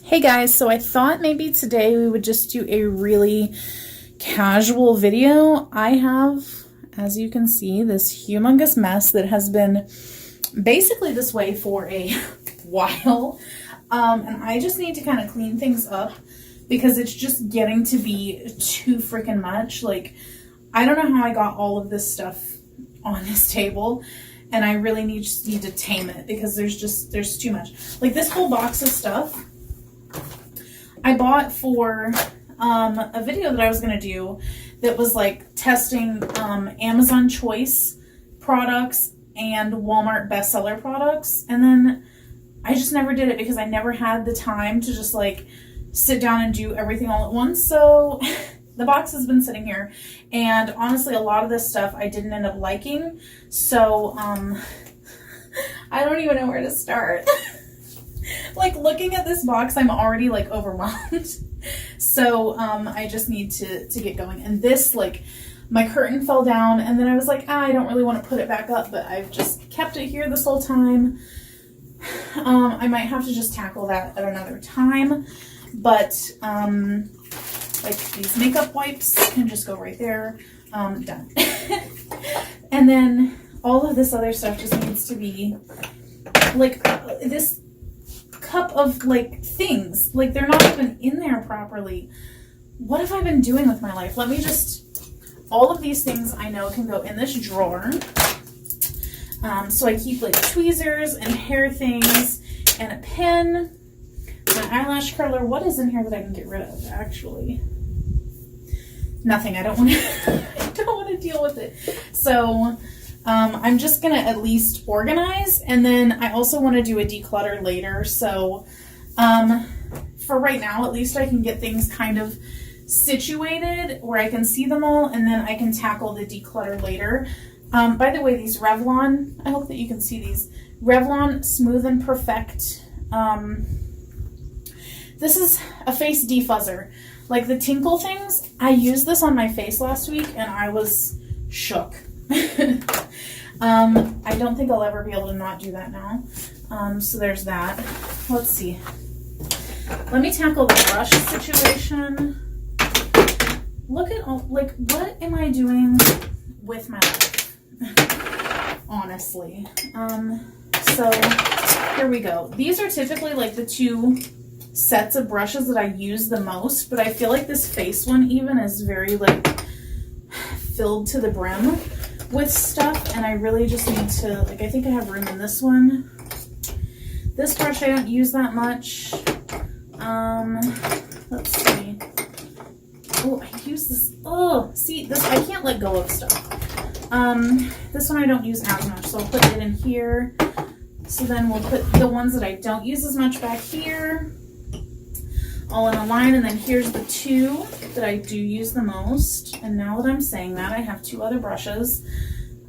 Hey guys, so I thought maybe today we would just do a really casual video. I have, as you can see, this humongous mess that has been basically this way for a while. And I just need to kind of clean things up because it's just getting to be too freaking much. Like, I don't know how I got all of this stuff on this table, and I really need to tame it because there's too much. Like, this whole box of stuff I bought for a video that I was going to do that was like testing Amazon Choice products and Walmart bestseller products. And then I just never did it because I never had the time to just like sit down and do everything all at once. So the box has been sitting here, and honestly a lot of this stuff I didn't end up liking. So I don't even know where to start. Like, looking at this box, I'm already like overwhelmed. So I just need to get going. And this, like, my curtain fell down, and then I was like, I don't really want to put it back up, but I've just kept it here this whole time. I might have to just tackle that at another time, but like, these makeup wipes can just go right there. Done. And then all of this other stuff just needs to be like this cup of like things, like they're not even in there properly. What have I been doing with my life? Let me just, all of these things I know can go in this drawer. So I keep like tweezers and hair things and a pen, my eyelash curler. What is in here that I can get rid of? Actually, nothing. I don't want to I don't want to deal with it. So I'm just going to at least organize, and then I also want to do a declutter later. So for right now, at least I can get things kind of situated where I can see them all, and then I can tackle the declutter later. By the way, these Revlon, I hope that you can see these. Revlon Smooth and Perfect. This is a face defuzzer. Like the tinkle things, I used this on my face last week, and I was shook. I don't think I'll ever be able to not do that now. So there's that. Let's see. Let me tackle the brush situation. Look at all, like, what am I doing with my life? Honestly. So here we go. These are typically like the two sets of brushes that I use the most, but I feel like this face one even is very like filled to the brim with stuff, and I really just need to, like, I think I have room in this one. This brush I don't use that much. Let's see. Oh, I use this. Oh, see, this, I can't let go of stuff. This one I don't use as much, so I'll put it in here. So then we'll put the ones that I don't use as much back here, all in a line, and then here's the two that I do use the most. And now that I'm saying that, I have two other brushes.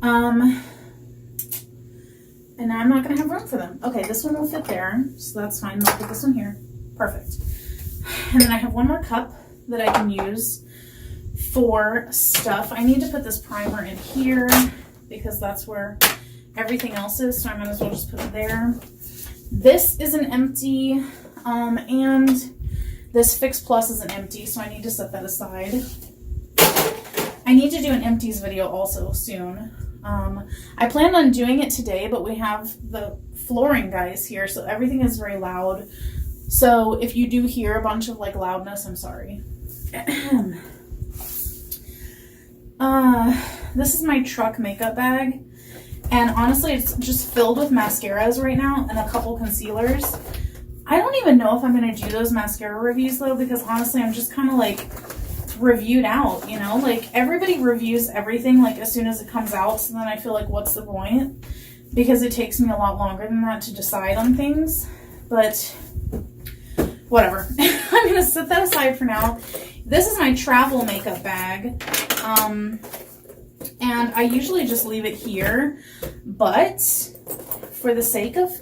And now I'm not going to have room for them. Okay, this one will fit there, so that's fine. I'll put this one here. Perfect. And then I have one more cup that I can use for stuff. I need to put this primer in here because that's where everything else is, so I might as well just put it there. This is an empty, and this Fix Plus is an empty, so I need to set that aside. I need to do an empties video also soon. I planned on doing it today, but we have the flooring guys here, so everything is very loud. So if you do hear a bunch of like loudness, I'm sorry. This is my truck makeup bag, and honestly it's just filled with mascaras right now and a couple concealers. I don't even know if I'm going to do those mascara reviews though, because honestly I'm just kind of like reviewed out, you know, like everybody reviews everything like as soon as it comes out, so then I feel like what's the point, because it takes me a lot longer than that to decide on things. But whatever. I'm going to set that aside for now. This is my travel makeup bag, and I usually just leave it here, but for the sake of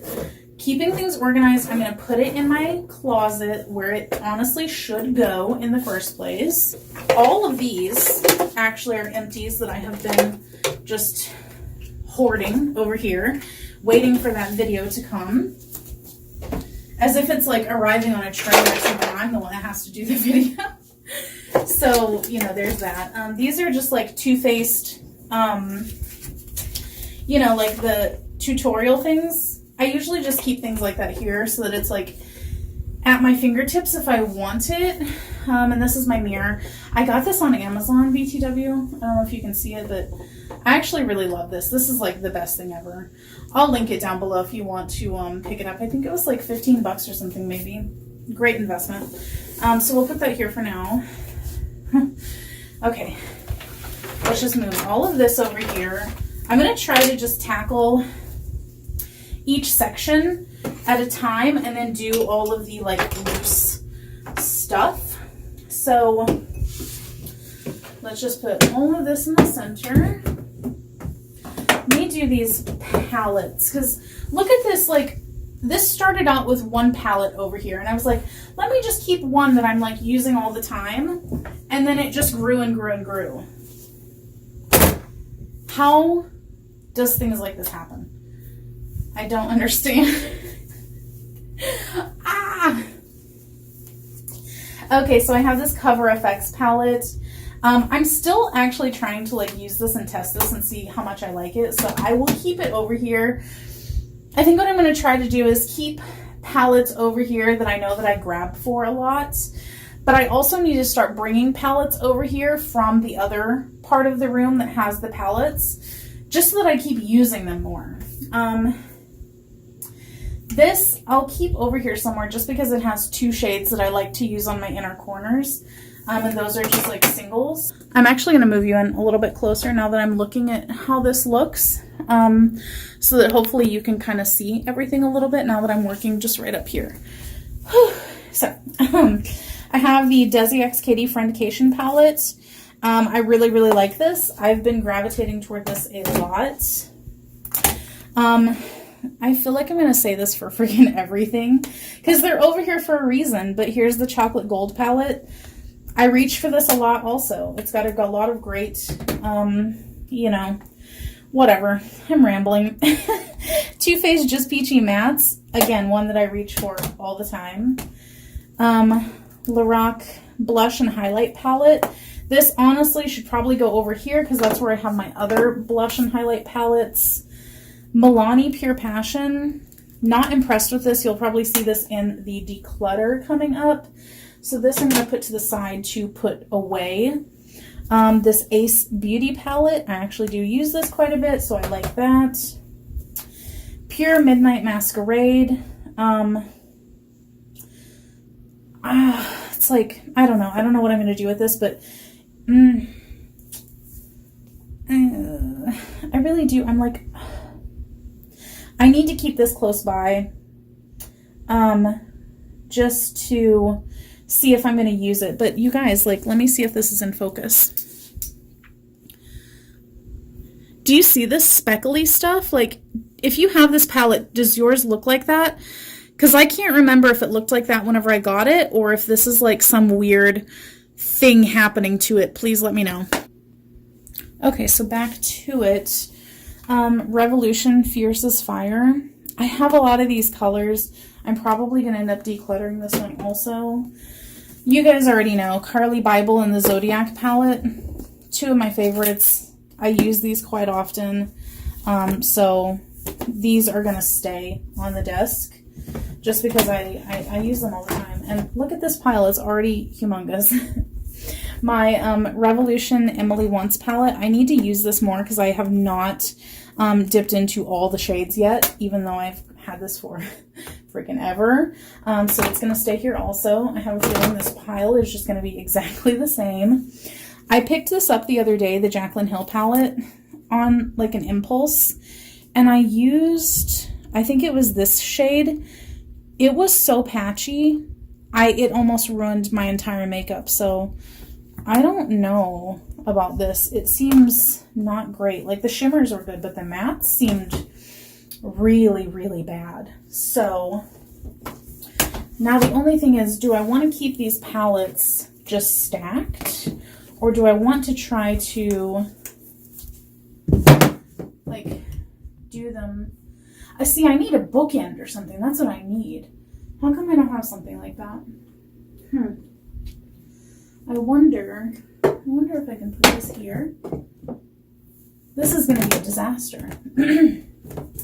keeping things organized, I'm going to put it in my closet where it honestly should go in the first place. All of these actually are empties that I have been just hoarding over here, waiting for that video to come. as if it's like arriving on a train or something. I'm the one that has to do the video. So, you know, there's that. These are just like Too Faced, you know, like the tutorial things. I usually just keep things like that here so that it's like at my fingertips if I want it. And this is my mirror. I got this on Amazon, BTW. I don't know if you can see it, but I actually really love this. This is like the best thing ever. I'll link it down below if you want to pick it up. I think it was like 15 bucks or something maybe. Great investment. So we'll put that here for now. Okay, let's just move all of this over here. I'm going to try to just tackle each section at a time and then do all of the like loose stuff. So let's just put all of this in the center. Let me do these palettes because look at this, like this started out with one palette over here and I was like, let me just keep one that I'm like using all the time, and then it just grew and grew and grew. How does things like this happen? I don't understand. Okay, so I have this Cover FX palette. I'm still actually trying to like use this and test this and see how much I like it. So I will keep it over here. I think what I'm going to try to do is keep palettes over here that I know that I grab for a lot. But I also need to start bringing palettes over here from the other part of the room that has the palettes, just so that I keep using them more. This I'll keep over here somewhere just because it has two shades that I like to use on my inner corners. And those are just like singles. I'm actually going to move you in a little bit closer now that I'm looking at how this looks. So that hopefully you can kind of see everything a little bit now that I'm working just right up here. So, I have the Desi X Katie Friendcation palette. I really, really like this. I've been gravitating toward this a lot. I feel like I'm going to say this for freaking everything because they're over here for a reason, but here's the chocolate gold palette. I reach for this a lot also. It's got a lot of great, you know, whatever. I'm rambling. Too Faced Just Peachy Mattes. Again, one that I reach for all the time. Lorac Blush and Highlight Palette. This honestly should probably go over here because that's where I have my other blush and highlight palettes. Milani Pure Passion. Not impressed with this. You'll probably see this in the declutter coming up. So this I'm going to put to the side to put away. This Ace Beauty palette. I actually do use this quite a bit, so I like that. Pure Midnight Masquerade. It's like, I don't know. I don't know what I'm going to do with this, but I really do. I'm like, I need to keep this close by just to see if I'm going to use it. But you guys, like, let me see if this is in focus. Do you see this speckly stuff? Like, if you have this palette, does yours look like that? Because I can't remember if it looked like that whenever I got it, or if this is like some weird thing happening to it. Please let me know. Okay, so back to it. Revolution Fierce as Fire. I have a lot of these colors. I'm probably going to end up decluttering this one also. You guys already know Carly Bible and the Zodiac palette. Two of my favorites. I use these quite often. So these are going to stay on the desk just because I use them all the time. And look at this pile. It's already humongous. My Revolution Emily Once palette. I need to use this more because I have not dipped into all the shades yet, even though I've had this for freaking ever. So it's going to stay here also. I have a feeling this pile is just going to be exactly the same. I picked this up the other day, the Jaclyn Hill palette, on like an impulse. And I used, I think it was this shade. It was so patchy. It almost ruined my entire makeup. So I don't know about this. It seems not great. Like the shimmers are good, but the mattes seemed really, really bad. So now the only thing is, do I want to keep these palettes just stacked? Or do I want to try to like do them? See, I need a bookend or something. That's what I need. How come I don't have something like that? I wonder if I can put this here. This is going to be a disaster.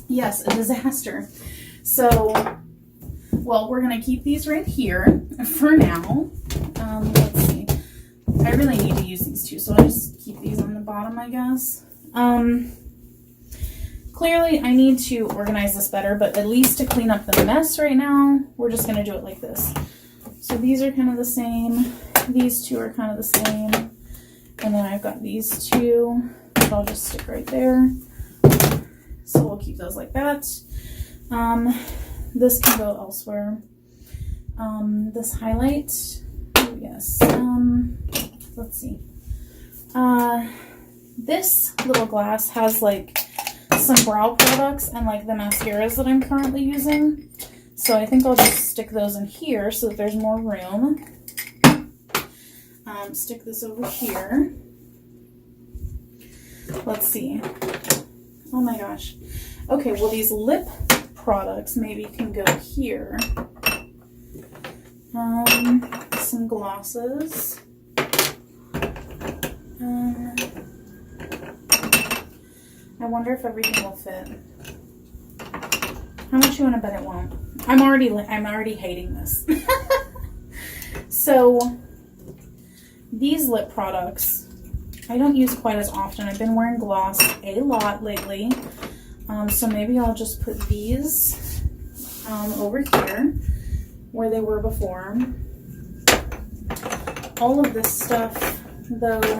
Yes, a disaster. So, well, we're going to keep these right here for now. Let's see. I really need to use these two, so I'll just keep these on the bottom, I guess. Clearly, I need to organize this better, but at least to clean up the mess right now, we're just going to do it like this. So these are kind of the same. These two are kind of the same. And then I've got these two that I'll just stick right there. So we'll keep those like that. This can go elsewhere. This highlight, oh yes. Let's see. This little glass has like some brow products and like the mascaras that I'm currently using. So I think I'll just stick those in here so that there's more room. Stick this over here. Let's see. Oh my gosh. Okay, well these lip products maybe can go here. Some glosses. I wonder if everything will fit. How much you want to bet it won't? I'm already hating this. So these lip products I don't use quite as often. I've been wearing gloss a lot lately. So maybe I'll just put these over here where they were before. All of this stuff, though,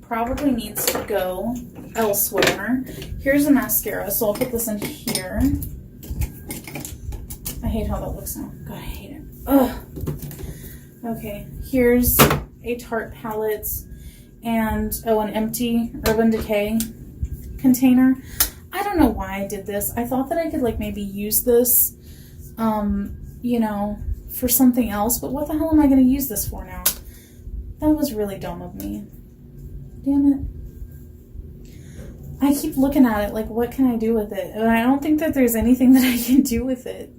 probably needs to go elsewhere. Here's a mascara, so I'll put this in here. I hate how that looks now. God, I hate it. Ugh. Okay, here's a Tarte palette and, oh, an empty Urban Decay container. I don't know why I did this. I thought that I could, like, maybe use this, you know, for something else, but what the hell am I going to use this for now? That was really dumb of me. Damn it. I keep looking at it like, what can I do with it? And I don't think that there's anything that I can do with it.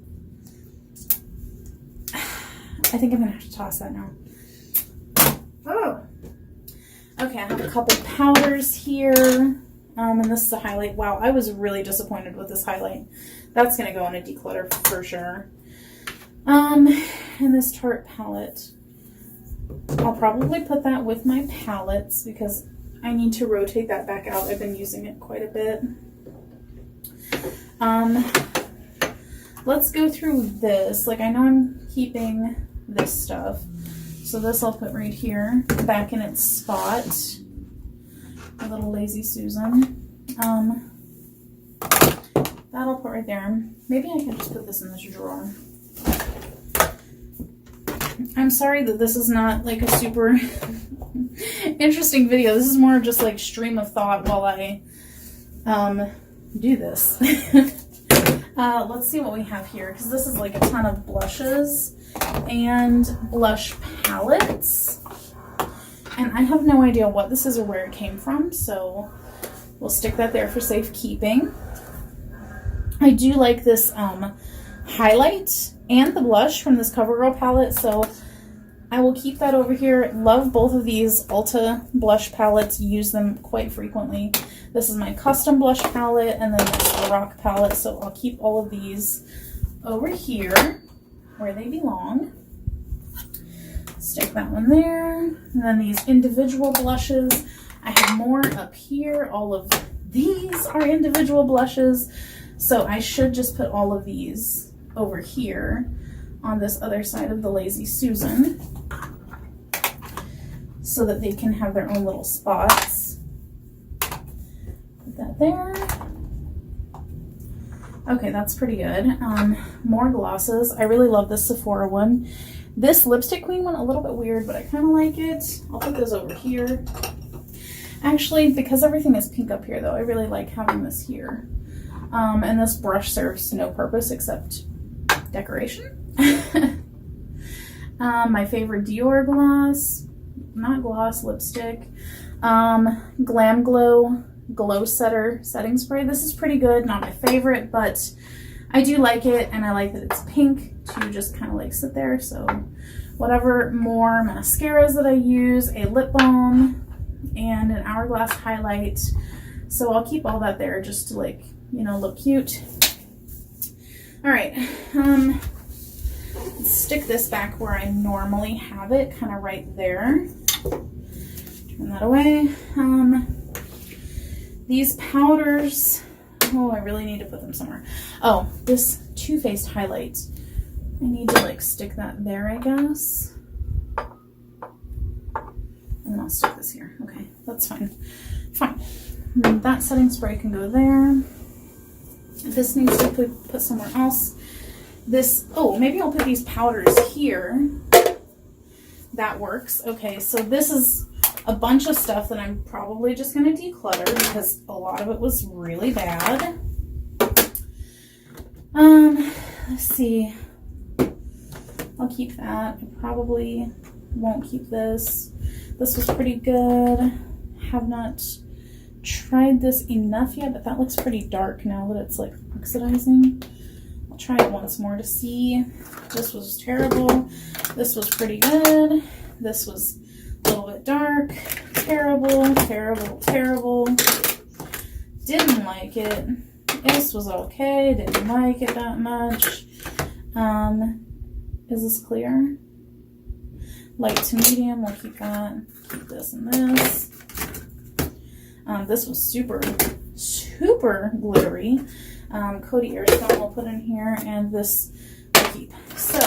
I think I'm going to have to toss that now. Oh. Okay, I have a couple powders here. And this is a highlight. Wow, I was really disappointed with this highlight. That's going to go in a declutter for sure. And this Tarte palette. I'll probably put that with my palettes because I need to rotate that back out. I've been using it quite a bit. Let's go through this. Like, I know I'm keeping this stuff. So this I'll put right here, back in its spot. A little Lazy Susan. That'll put right there. Maybe I can just put this in this drawer. I'm sorry that this is not like a super interesting video. This is more just like stream of thought while I do this. Let's see what we have here, because this is like a ton of blushes and blush palettes. And I have no idea what this is or where it came from, so we'll stick that there for safekeeping. I do like this highlight and the blush from this CoverGirl palette, so I will keep that over here. Love both of these Ulta blush palettes. Use them quite frequently. This is my custom blush palette, and then this is the Rock palette, so I'll keep all of these over here where they belong. Stick that one there. And then these individual blushes. I have more up here. All of these are individual blushes, so I should just put all of these over here on this other side of the Lazy Susan so that they can have their own little spots. Put that there. Okay, that's pretty good. More glosses. I really love this Sephora one. This Lipstick Queen one, a little bit weird, but I kind of like it. I'll put those over here. Actually, because everything is pink up here, though, I really like having this here. And this brush serves no purpose except decoration. My favorite Dior gloss, not gloss, lipstick. Glam Glow Glow Setter setting spray. This is pretty good, not my favorite, but I do like it, and I like that it's pink to just kind of like sit there. So whatever more mascaras that I use, a lip balm, and an Hourglass highlight. So I'll keep all that there just to like, you know, look cute. All right, let's stick this back where I normally have it, kind of right there. Turn that away. These powders, oh, I really need to put them somewhere. Oh, this Too Faced highlight. I need to like stick that there, I guess. And then I'll stick this here. Okay, that's fine. Fine. And that setting spray can go there. This needs to be put somewhere else. This, oh, maybe I'll put these powders here. That works. Okay, so this is a bunch of stuff that I'm probably just going to declutter because a lot of it was really bad. Let's see. I'll keep that. I probably won't keep this. This was pretty good. Have not tried this enough yet, but that looks pretty dark now that it's like oxidizing. I'll try it once more to see. This was terrible. This was pretty good. This was a little bit dark. Terrible, terrible, terrible. Didn't like it. This was okay. Didn't like it that much. Is this clear? Light to medium. We'll keep that. Keep this and this. This was super, super glittery. Cody Airstone we'll put in here, and this we'll keep. So,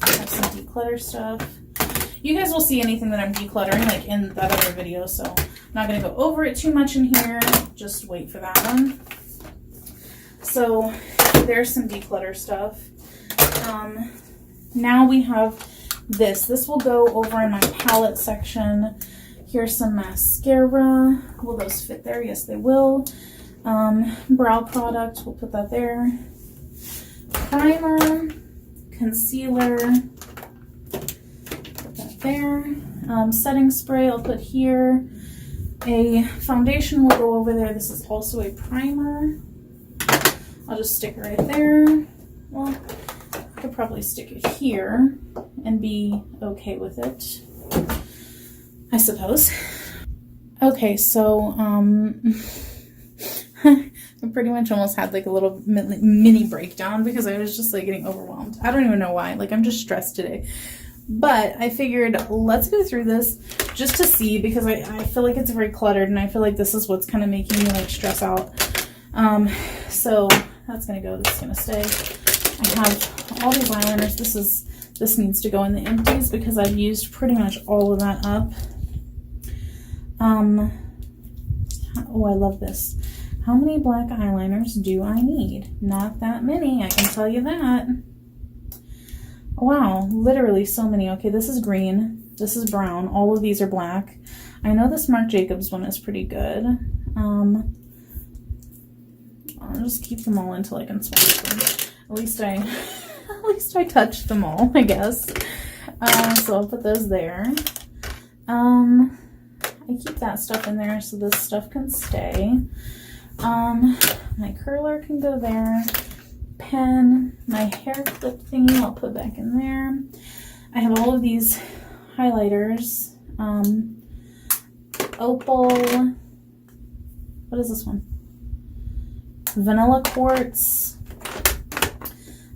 I have some declutter stuff. You guys will see anything that I'm decluttering, like in that other video, so I'm not going to go over it too much in here. Just wait for that one. So, there's some declutter stuff. Now we have this. This will go over in my palette section. Here's some mascara. Will those fit there? Yes, they will. Brow product, we'll put that there. Primer, concealer, put that there. Setting spray, I'll put here. A foundation will go over there. This is also a primer. I'll just stick it right there. Well, I could probably stick it here and be okay with it, I suppose. Okay, so I pretty much almost had like a little mini breakdown because I was just like getting overwhelmed. I don't even know why. Like, I'm just stressed today. But I figured let's go through this just to see, because I feel like it's very cluttered, and I feel like this is what's kind of making me like stress out. So that's gonna go. This is gonna stay. I have all these eyeliners. This needs to go in the empties because I've used pretty much all of that up. Oh, I love this. How many black eyeliners do I need? Not that many, I can tell you that. Wow, literally so many. Okay, this is green. This is brown. All of these are black. I know this Marc Jacobs one is pretty good. I'll just keep them all until I can swatch them. At least I touched them all, I guess. So I'll put those there. I keep that stuff in there so this stuff can stay. My curler can go there. Pen, my hair clip thingy I'll put back in there. I have all of these highlighters. Opal, what is this one? Vanilla Quartz,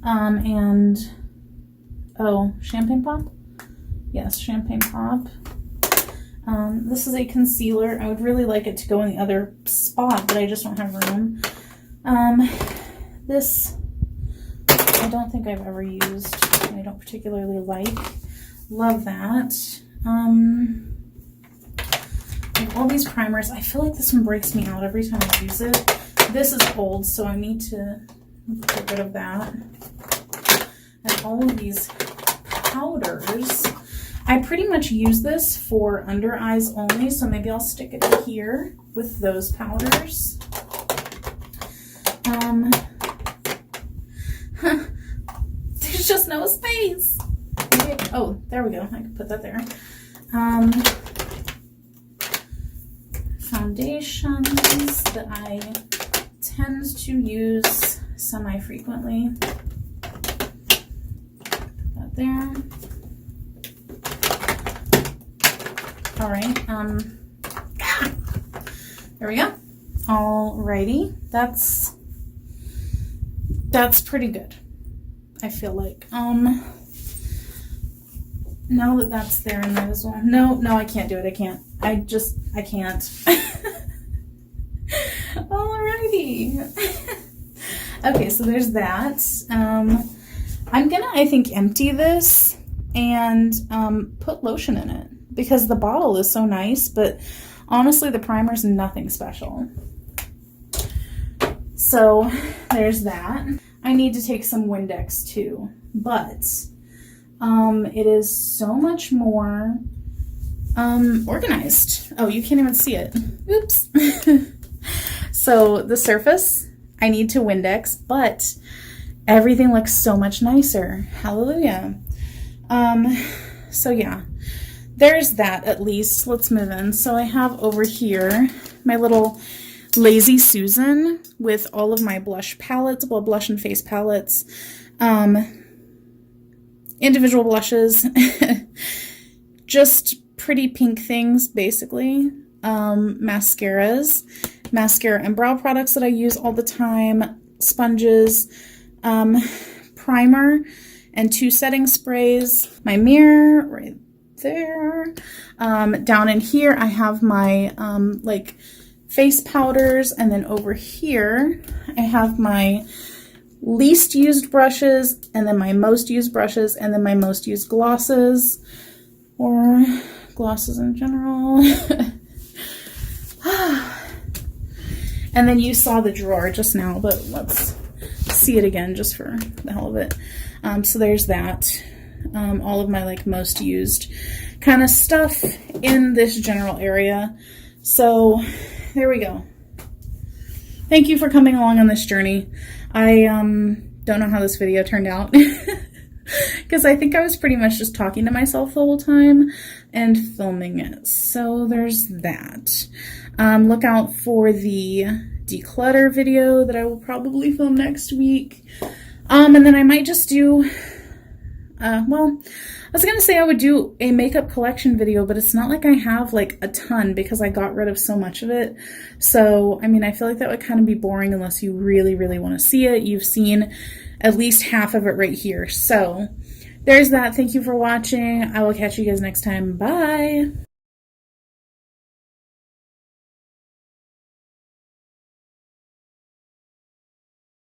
and oh, Champagne Pop? Yes, Champagne Pop. This is a concealer. I would really like it to go in the other spot, but I just don't have room. This, I don't think I've ever used. I don't particularly like. Love that. I have all these primers. I feel like this one breaks me out every time I use it. This is old, so I need to get rid of that. And all of these powders. I pretty much use this for under eyes only, so maybe I'll stick it here with those powders. There's just no space. Okay. Oh, there we go. I can put that there. Foundations that I tend to use semi-frequently. there. All right. There we go. Alrighty. That's pretty good, I feel like. Now that that's there, I might as well. No, I can't do it. I can't. I can't. Alrighty. Okay, so there's that. I'm gonna, I think, empty this and put lotion in it because the bottle is so nice, but honestly, the primer's nothing special. So there's that. I need to take some Windex too, but it is so much more organized. Oh, you can't even see it. Oops. So the surface, I need to Windex, but everything looks so much nicer. Hallelujah. So yeah, there's that at least. Let's move in. So I have over here my little Lazy Susan with all of my blush palettes, well, blush and face palettes, individual blushes, just pretty pink things, basically, mascaras, mascara and brow products that I use all the time, sponges, primer, and 2 setting sprays, my mirror right there. Down in here, I have my, like, face powders, and then over here, I have my least used brushes, and then my most used brushes, and then my most used glosses, or glosses in general. And then you saw the drawer just now, but let's see it again just for the hell of it. So there's that. All of my like most used kind of stuff in this general area. So there we go. Thank you for coming along on this journey. I don't know how this video turned out because I think I was pretty much just talking to myself the whole time and filming it. So there's that. Look out for the declutter video that I will probably film next week. And then I might just do, well, I was going to say I would do a makeup collection video, but it's not like I have like a ton because I got rid of so much of it. So, I mean, I feel like that would kind of be boring unless you really, really want to see it. You've seen at least half of it right here. So there's that. Thank you for watching. I will catch you guys next time. Bye.